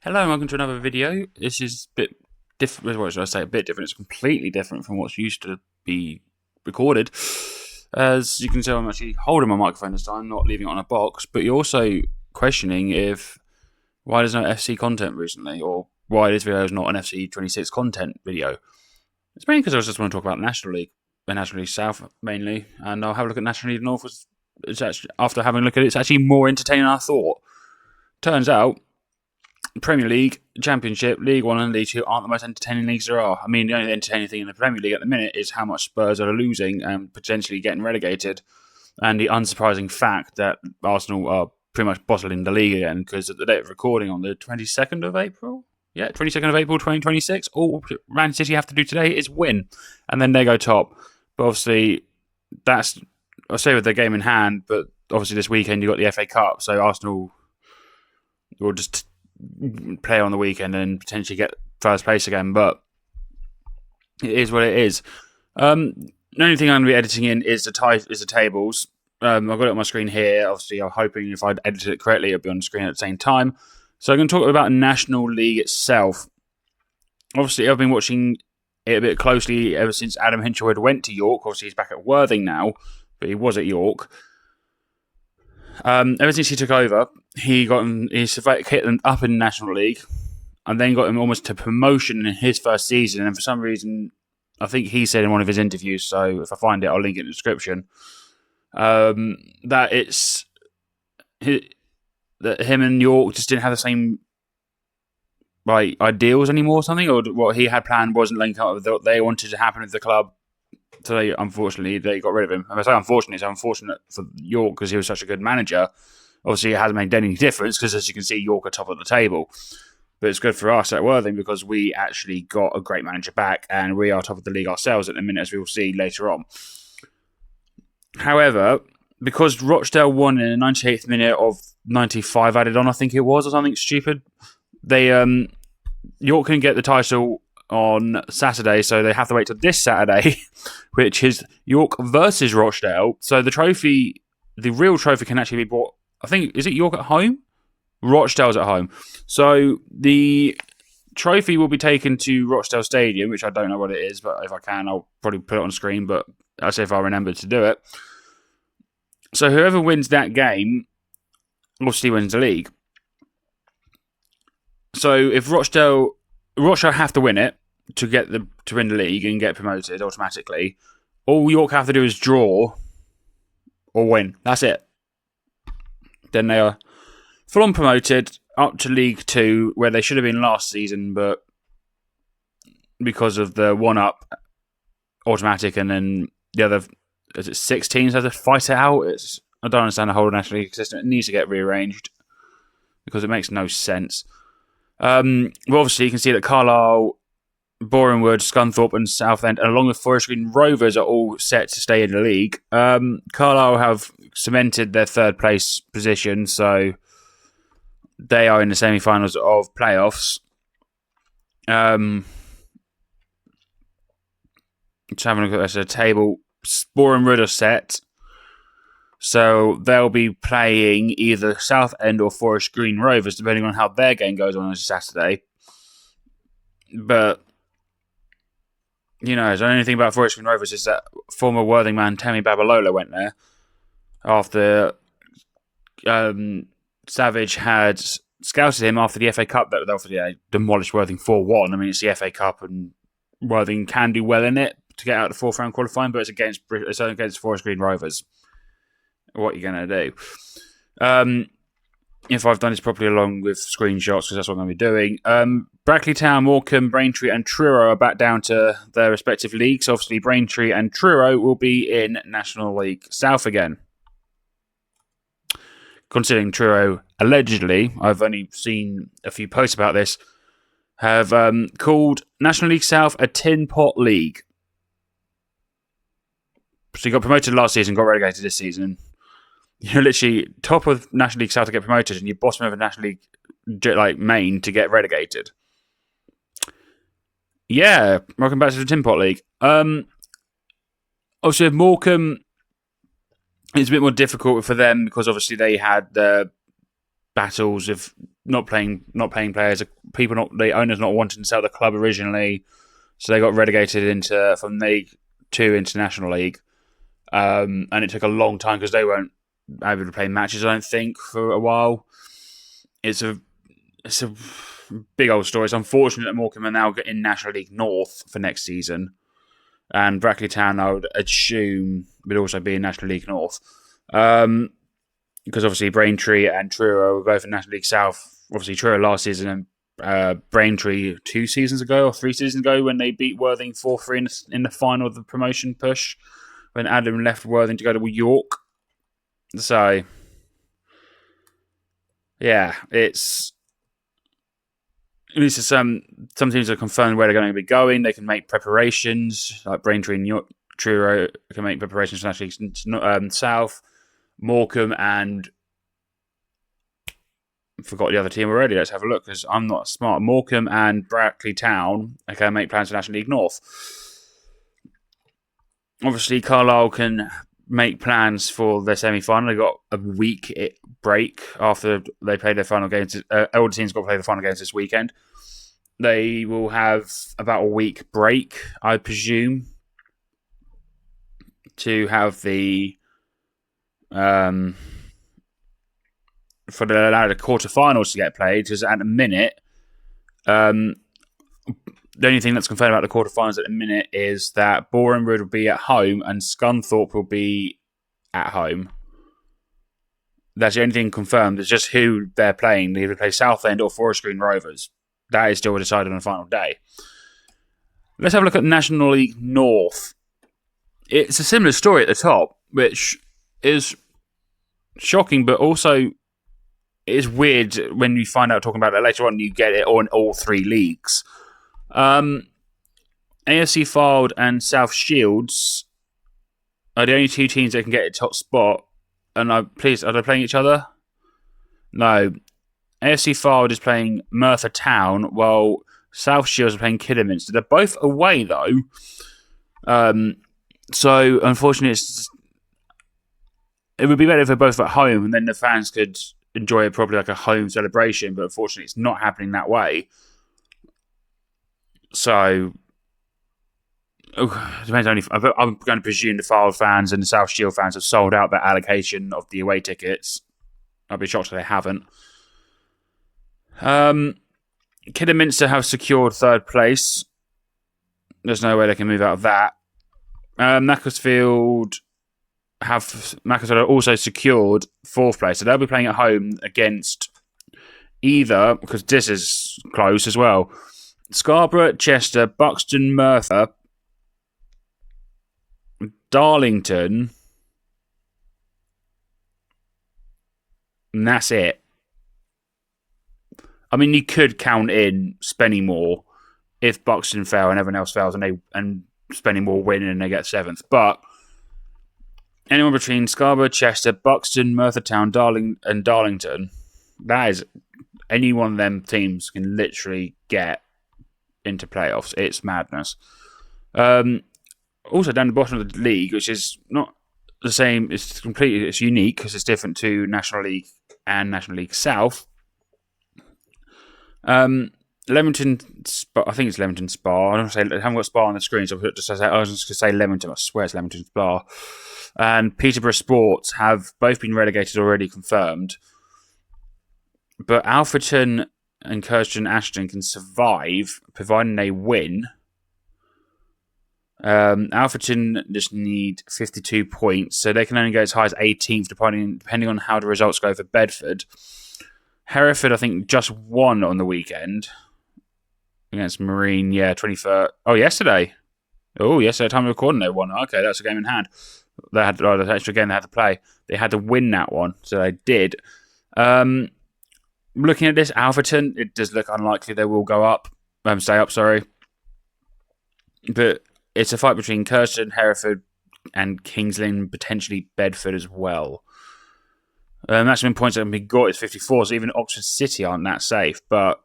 Hello and welcome to another video. This is a bit different. What should I say? A bit different. It's completely different from what's used to be recorded. As you can tell, I'm actually holding my microphone this time, not leaving it on a box. But you're also questioning if why there's no FC content recently, or why this video is not an FC 26 content video. It's mainly because I just want to talk about National League, the National League South mainly, and I'll have a look at National League North. It's actually, after having a look at it, it's actually more entertaining than I thought. Turns out, Premier League, Championship, League One and League Two aren't the most entertaining leagues there are. I mean, the only entertaining thing in the Premier League at the minute is how much Spurs are losing and potentially getting relegated, and the unsurprising fact that Arsenal are pretty much bottling the league again, because at the date of recording on the 22nd of April, 22nd of April 2026, all Man City have to do today is win, and then they go top. But obviously, that's, I'll say with their game in hand, but obviously this weekend you've got the FA Cup, so Arsenal will just play on the weekend and potentially get first place again, but it is what it is. The only thing I'm going to be editing in is the tables. I've got it on my screen here. Obviously, I'm hoping if I'd edited it correctly, it'll be on the screen at the same time. So I'm going to talk about National League itself. Obviously, I've been watching it a bit closely ever since Adam Hinchelwood went to York. Obviously, he's back at Worthing now, but he was at York. Ever since he took over, he hit them up in the National League, and then got him almost to promotion in his first season. And for some reason, I think he said in one of his interviews, so if I find it, I'll link it in the description, that that him and York just didn't have the same ideals anymore, or something, or what he had planned wasn't linking up with what they wanted to happen with the club. So unfortunately, they got rid of him. I say unfortunately, it's unfortunate for York because he was such a good manager. Obviously, it hasn't made any difference because, as you can see, York are top of the table. But it's good for us at Worthing because we actually got a great manager back and we are top of the league ourselves at the minute, as we will see later on. However, because Rochdale won in the 98th minute of 95 added on, I think it was, or something stupid, York couldn't get the title on Saturday, so they have to wait till this Saturday, which is York versus Rochdale. So the real trophy can actually be bought. I think, is it York at home? Rochdale's at home. So the trophy will be taken to Rochdale Stadium, which I don't know what it is, but if I can, I'll probably put it on screen, but I'll say if I remember to do it. So whoever wins that game obviously wins the league. So if Rochdale have to win it to win the league and get promoted automatically. All York have to do is draw or win. That's it. Then they are full on promoted up to League Two, where they should have been last season, but because of the one-up automatic, and then the other 6 teams have to fight it out. I don't understand the whole National League system. It needs to get rearranged because it makes no sense. Well, obviously, you can see that Carlisle, Borehamwood, Scunthorpe and Southend, along with Forest Green Rovers, are all set to stay in the league. Carlisle have cemented their third place position, so they are in the semi-finals of playoffs. Just having a look at the rest of the table. Borehamwood are set, so they'll be playing either Southend or Forest Green Rovers, depending on how their game goes on Saturday. But the only thing about Forest Green Rovers is that former Worthing man Temi Babalola went there after Savage had scouted him after the FA Cup that demolished Worthing 4-1. I mean, it's the FA Cup and Worthing can do well in it to get out of the fourth round qualifying, but it's against Forest Green Rovers. What are you going to do? If I've done this properly along with screenshots, because that's what I'm going to be doing. Brackley Town, Morecambe, Braintree and Truro are back down to their respective leagues. Obviously, Braintree and Truro will be in National League South again. Considering Truro, allegedly, I've only seen a few posts about this, have called National League South a tin pot league. So you got promoted last season, got relegated this season. You're literally top of National League South to get promoted, and you're bottom of a National League Main to get relegated. Yeah, welcome back to the Tin Pot League. Obviously, with Morecambe, it's a bit more difficult for them because obviously they had the battles of not playing players, the owners not wanting to sell the club originally, so they got relegated from League 2 into National League, and it took a long time because they weren't able to play matches, I don't think, for a while. It's a big old story. It's unfortunate that Morecambe are now in National League North for next season, and Brackley Town, I would assume, would also be in National League North. Because obviously Braintree and Truro were both in National League South. Obviously Truro last season and Braintree 2 seasons ago or 3 seasons ago when they beat Worthing 4-3 in the final of the promotion push when Adam left Worthing to go to York. So, yeah, it's some teams are confirmed where they're going to be going. They can make preparations, like Braintree and Truro can make preparations for National League South. Morecambe and I forgot the other team already. Let's have a look because I'm not smart. Morecambe and Brackley Town can make plans for National League North. Obviously, Carlisle can make plans for their semi-final. They got a week break after they played their final games. Older teams got to play the final games this weekend. They will have about a week break, I presume, to have the for the quarterfinals to get played, because at the minute, the only thing that's confirmed about the quarterfinals at the minute is that Borehamwood will be at home and Scunthorpe will be at home. That's the only thing confirmed. It's just who they're playing. They either play Southend or Forest Green Rovers. That is still decided on the final day. Let's have a look at National League North. It's a similar story at the top, which is shocking, but also it is weird when you find out talking about it later on. You get it on all 3 leagues. AFC Fylde and South Shields are the only 2 teams that can get a top spot. And are they playing each other? No. AFC Fylde is playing Merthyr Town, while South Shields are playing Kidderminster. They're both away though. So unfortunately, it would be better if they're both at home, and then the fans could enjoy it properly, like a home celebration. But unfortunately, it's not happening that way. So, depends only. I'm going to presume the Fylde fans and the South Shield fans have sold out their allocation of the away tickets. I'd be shocked if they haven't. Kidderminster have secured 3rd place. There's no way they can move out of that. Macclesfield have also secured 4th place, so they'll be playing at home against either, because this is close as well, Scarborough, Chester, Buxton, Merthyr, Darlington, and that's it. I mean, you could count in Spennymoor if Buxton fail and everyone else fails, and Spennymoor win and they get 7th. But anyone between Scarborough, Chester, Buxton, Merthyr Town, and Darlington, that is, any one of them teams can literally get into playoffs. It's madness. Also down the bottom of the league, which is not the same, it's unique because it's different to National League and National League South. Leamington Spa, I think it's Leamington Spa. I haven't got Spa on the screen, so I was just going to say Leamington. I swear it's Leamington Spa. And Peterborough Sports have both been relegated already, confirmed. But Alfreton and Kirsten Ashton can survive, providing they win. Alfreton just need 52 points, so they can only go as high as 18th, depending on how the results go for Bedford. Hereford, I think, just won on the weekend against Marine. Yeah, 23rd. Oh, yesterday. Yesterday, time of recording, they won. Okay, that's a game in hand. They had the extra game they had to play. They had to win that one, so they did. Looking at this, Alfreton, it does look unlikely they will stay up, sorry. But it's a fight between Kirsten, Hereford, and Kings Lynn, potentially Bedford as well. Maximum points that can be got is 54, so even Oxford City aren't that safe. But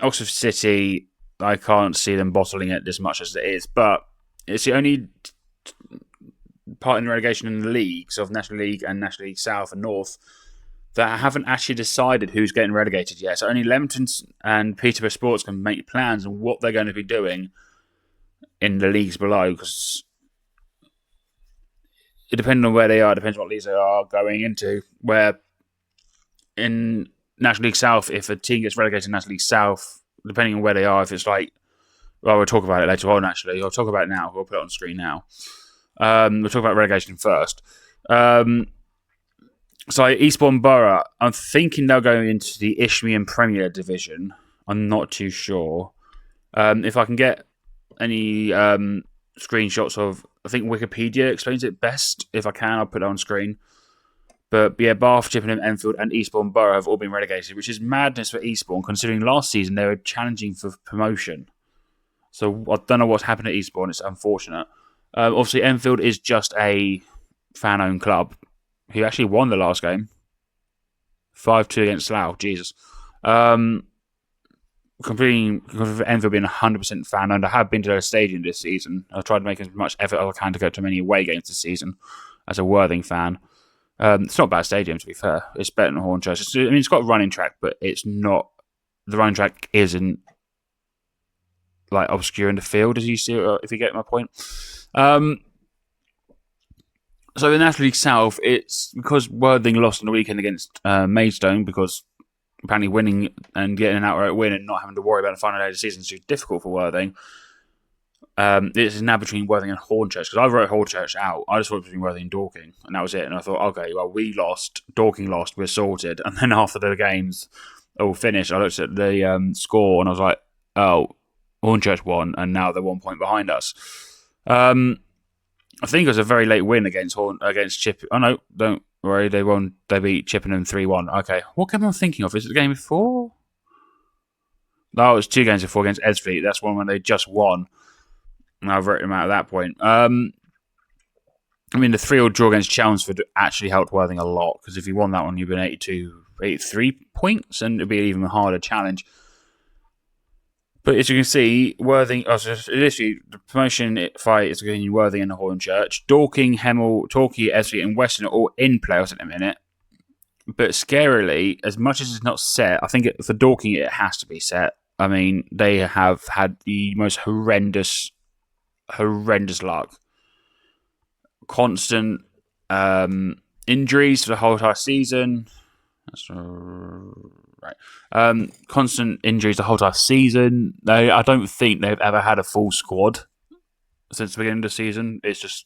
Oxford City, I can't see them bottling it as much as it is. But it's the only part in the relegation in the leagues of National League and National League South and North that haven't actually decided who's getting relegated yet. So only Leamington and Peterborough Sports can make plans on what they're going to be doing in the leagues below, because it depends on where they are, depends on what leagues they are going into. Where in National League South, if a team gets relegated to National League South, depending on where they are, if it's like, well, we'll talk about it later on, actually. I'll talk about it now. We'll put it on screen now. We'll talk about relegation first. So Eastbourne Borough, I'm thinking they'll go into the Isthmian Premier Division. I'm not too sure. If I can get any screenshots of, I think Wikipedia explains it best. If I can, I'll put it on screen. But yeah, Bath, Chippenham, Enfield and Eastbourne Borough have all been relegated, which is madness for Eastbourne, considering last season they were challenging for promotion. So I don't know what's happened at Eastbourne. It's unfortunate. Obviously, Enfield is just a fan-owned club who actually won the last game. 5-2 against Slough. Jesus. Completely, Enfield being 100% fan-owned. I have been to their stadium this season. I've tried to make as much effort as I can to go to many away games this season as a Worthing fan. It's not a bad stadium, to be fair. It's better than Hornchurch. It's got a running track, but it's not... The running track isn't like obscure in the field, as you see, if you get my point. So in National League South, it's because Worthing lost on the weekend against Maidstone, because apparently winning and getting an outright win and not having to worry about the final day of the season is too difficult for Worthing. This is now between Worthing and Hornchurch, because I wrote Hornchurch out. I just thought it was between Worthing and Dorking, and that was it. And I thought, okay, well, we lost, Dorking lost, we're sorted. And then after the games all finished, I looked at the score and I was like, oh, Hornchurch won, and now they're 1 point behind us. I think it was a very late win against Chip. Oh no, don't worry, they won. They beat Chippenham 3-1. Okay, what game am I thinking of? Is it the game before? No, it was 2 games before against Edsfleet. That's one when they just won. And I've written them out at that point. I mean, the 3-3 draw against Chelmsford actually helped Worthing a lot, because if you won that one, you'd been 83 points, and it'd be an even harder challenge. But as you can see, Worthing, literally, the promotion fight is between Worthing and Hornchurch. Dorking, Hemel, Torquay, Esley, and Weston are all in playoffs at the minute. But scarily, as much as it's not set, I think for Dorking it has to be set. I mean, they have had the most horrendous luck. Constant injuries for the whole entire season. That's right. Constant injuries the whole entire season. I don't think they've ever had a full squad since the beginning of the season. It's just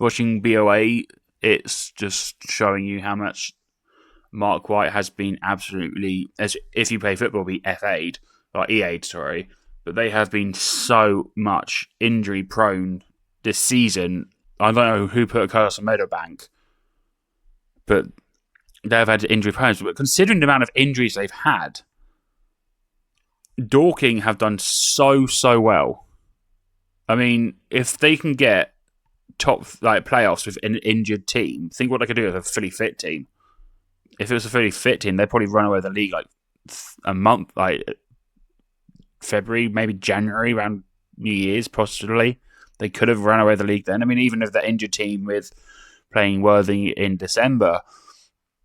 watching BOA. It's just showing you how much Mark White has been absolutely, as if you play football, be FA'd or EA'd. Sorry, but they have been so much injury prone this season. I don't know who put a curse on Meadowbank, but they've had injury prone. But considering the amount of injuries they've had, Dorking have done so well. I mean, if they can get top playoffs with an injured team, think what they could do with a fully fit team. If it was a fully fit team, they'd probably run away with the league a month, February, maybe January, around New Year's, possibly. They could have run away with the league then. I mean, even if the injured team with playing Worthing in December,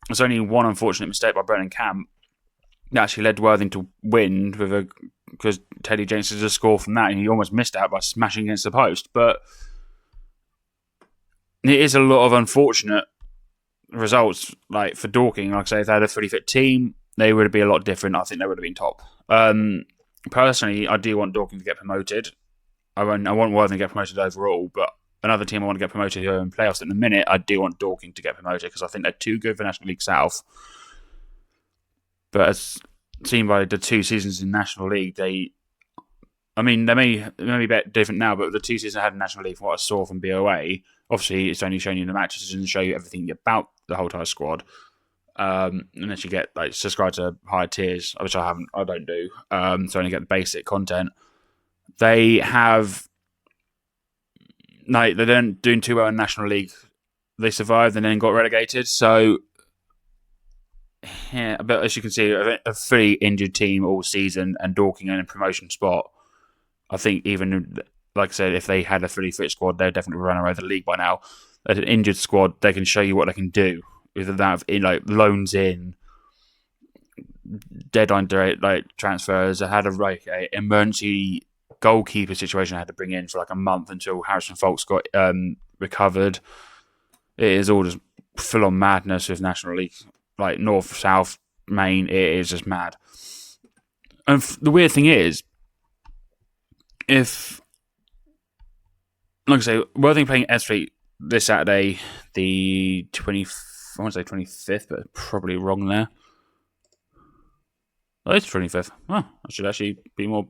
there's only one unfortunate mistake by Brennan Camp that actually led Worthing to win because Teddy James did a score from that, and he almost missed out by smashing against the post. But it is a lot of unfortunate results. For Dorking, like I say, if they had a fully fit team, they would be a lot different. I think they would have been top. Personally, I do want Dorking to get promoted. I want Worthing to get promoted overall, but another team I want to get promoted who are in playoffs at the minute, I do want Dorking to get promoted because I think they're too good for National League South. But as seen by the 2 seasons in National League, they may be a bit different now, but the 2 seasons I had in National League, from what I saw from BOA, obviously it's only showing you the matches, it doesn't show you everything about the whole entire squad. Unless you get subscribe to higher tiers, which I don't do. So I only get the basic content. They have they don't doing too well in National League. They survived and then got relegated. So yeah, but as you can see, a fully injured team all season and Dorking in a promotion spot. I think even like I said, if they had a fully fit squad, they'd definitely run away with the league by now. As an injured squad, they can show you what they can do. with the amount of loans in, deadline transfers. I had a emergency goalkeeper situation I had to bring in for a month until Harrison Folks got recovered. It is all just full on madness with National League, North, South, Main. It is just mad. And the weird thing is, if, like I say, Worthing playing Ebbsfleet this Saturday, the 20th, I want to say 25th, but probably wrong there. Oh, it's 25th. Oh, I should actually be more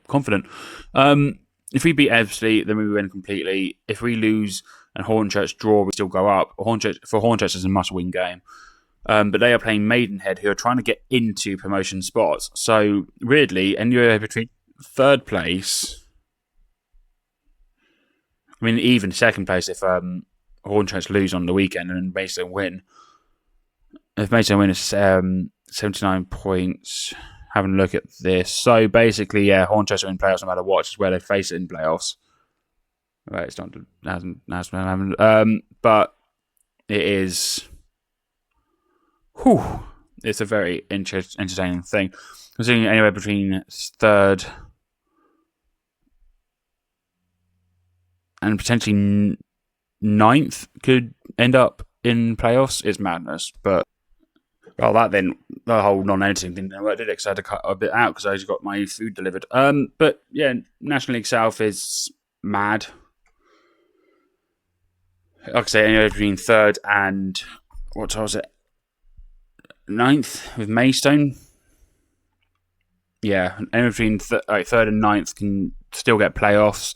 confident. If we beat Ebbsfleet, then we win completely. If we lose and Hornchurch draw, we still go up. Hornchurch is a must-win game. But they are playing Maidenhead, who are trying to get into promotion spots. So, weirdly, anywhere between third place, even second place if Hornchurch lose on the weekend and Maidstone win. If Maidstone win, it's 79 points. Having a look at this. So, basically, Hornchurch are in playoffs no matter what, which is where they face it in playoffs. Right, it's not... but it is... Whew, it's a very entertaining thing. Considering anywhere between third and potentially ninth could end up in playoffs, it's madness. But, well, that then, the whole non-editing thing didn't work, did it? Because I had to cut a bit out because I just got my food delivered. But, yeah, National League South is mad. Like I say, anywhere between third and, what was it? Ninth with Maidstone. Yeah, anywhere between third and ninth can still get playoffs.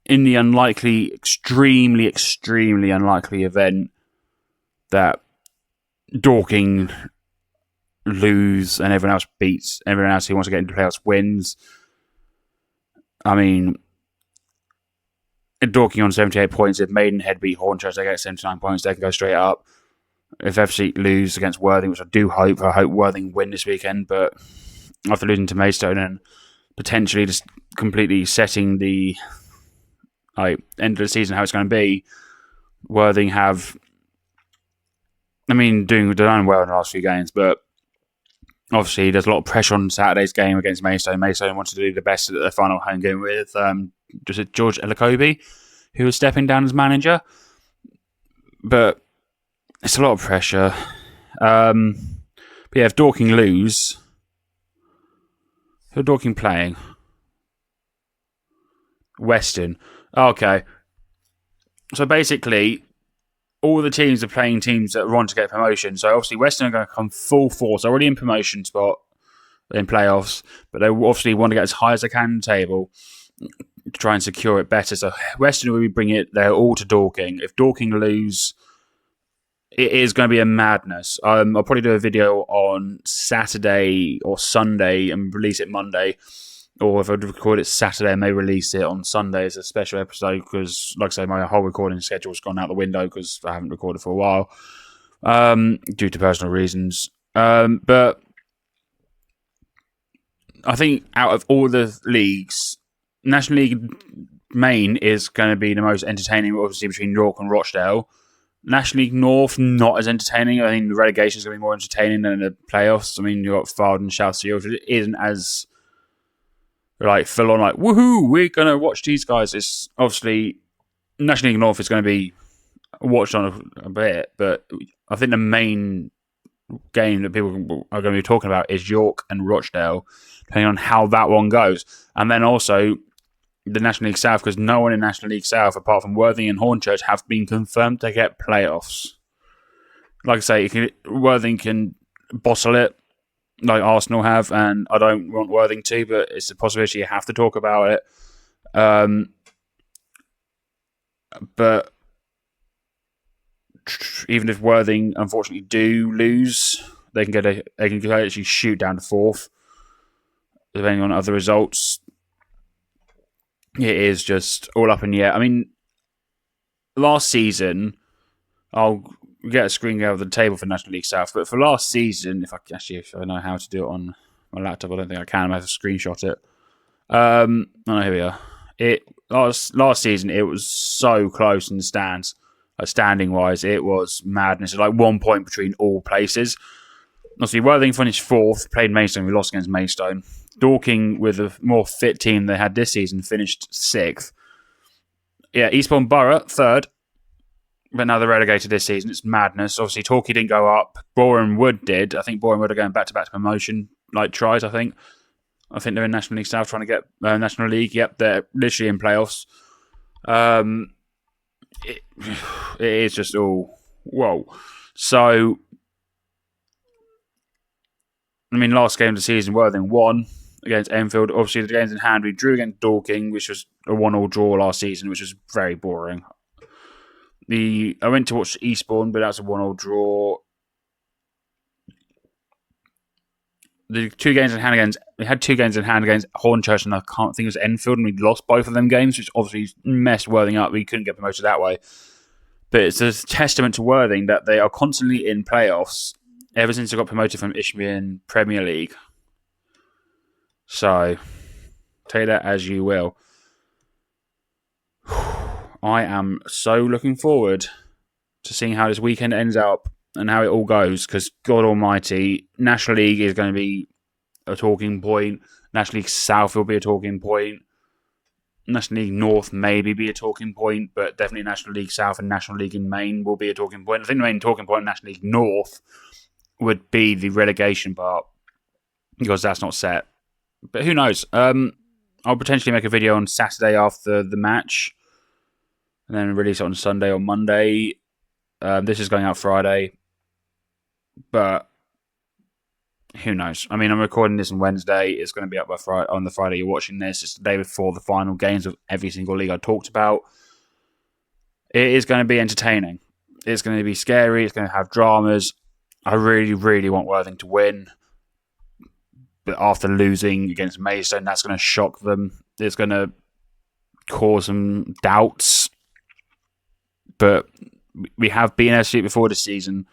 In the extremely, extremely unlikely event that Dorking lose and everyone else beats, everyone else who wants to get into playoffs wins. Dorking on 78 points. If Maidenhead beat Hornchurch, they get 79 points. They can go straight up. If FC lose against Worthing, which I do hope, Worthing win this weekend, but after losing to Maidstone and potentially just completely setting the end of the season how it's going to be, Worthing have, doing well in the last few games, but obviously there's a lot of pressure on Saturday's game against Maidstone. Maidstone wanted to do the best at their final home game with George Elakobi, who was stepping down as manager, but it's a lot of pressure. But yeah, if Dorking lose... Who are Dorking playing? Western. Okay. So basically, all the teams are playing teams that want to get promotion. So obviously Western are going to come full force. They're already in promotion spot in playoffs, but they obviously want to get as high as they can in the table to try and secure it better. So Western will be bringing it there all to Dorking. If Dorking lose... It is going to be a madness. I'll probably do a video on Saturday or Sunday and release it Monday. Or if I record it Saturday, I may release it on Sunday as a special episode because, like I say, my whole recording schedule's gone out the window because I haven't recorded for a while due to personal reasons. But I think out of all the leagues, National League Main is going to be the most entertaining, obviously, between York and Rochdale. National League North, not as entertaining. I think the relegation is going to be more entertaining than the playoffs. You've got Fylde and South Shields. It isn't as full on woohoo, we're going to watch these guys. It's obviously National League North is going to be watched on a bit, but I think the main game that people are going to be talking about is York and Rochdale, depending on how that one goes. And then also the National League South, because no one in National League South, apart from Worthing and Hornchurch, have been confirmed to get playoffs. Like I say, Worthing can bottle it, like Arsenal have, and I don't want Worthing to, but it's a possibility you have to talk about it. But even if Worthing unfortunately do lose, they can actually shoot down to fourth, depending on other results. It is just all up in the air. Last season, I'll get a screen grab of the table for National League South, but for last season, if I know how to do it on my laptop, I don't think I can. I have to screenshot it. Here we are. Last season, it was so close in the stands. standing wise, it was madness. It's like 1 point between all places. Obviously, Worthing finished 4th, played Maidstone, we lost against Maidstone. Dorking, with a more fit team they had this season, finished 6th. Yeah, Eastbourne Borough, 3rd. But now they're relegated this season. It's madness. Obviously, Torquay didn't go up. Boreham Wood did. I think Boreham Wood are going back-to-back promotion, tries, I think. I think they're in National League South trying to get National League. Yep, they're literally in playoffs. It is just all... Whoa. So, last game of the season, Worthing won against Enfield. Obviously, the games in hand, we drew against Dorking, which was a 1-1 draw last season, which was very boring. I went to watch Eastbourne, but that's a 1-1 draw. The 2 games in hand against... We had 2 games in hand against Hornchurch, and I can't think it was Enfield, and we lost both of them games, which obviously messed Worthing up. We couldn't get promoted that way. But it's a testament to Worthing that they are constantly in playoffs ever since they got promoted from Isthmian Premier League. So, take that as you will. I am so looking forward to seeing how this weekend ends up and how it all goes, because God almighty, National League is going to be a talking point. National League South will be a talking point. National League North maybe be a talking point, but definitely National League South and National League in Maine will be a talking point. I think the main talking point in National League North would be the relegation part, because that's not set. But who knows? I'll potentially make a video on Saturday after the match, and then release it on Sunday or Monday. This is going out Friday, but who knows? I'm recording this on Wednesday. It's going to be up by Friday. On the Friday you're watching this, it's the day before the final games of every single league I talked about. It is going to be entertaining. It's going to be scary. It's going to have dramas. I really, really want Worthing to win. But after losing against Maidstone, that's going to shock them. It's going to cause some doubts. But we have been able to see it before this season.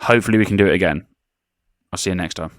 Hopefully we can do it again. I'll see you next time.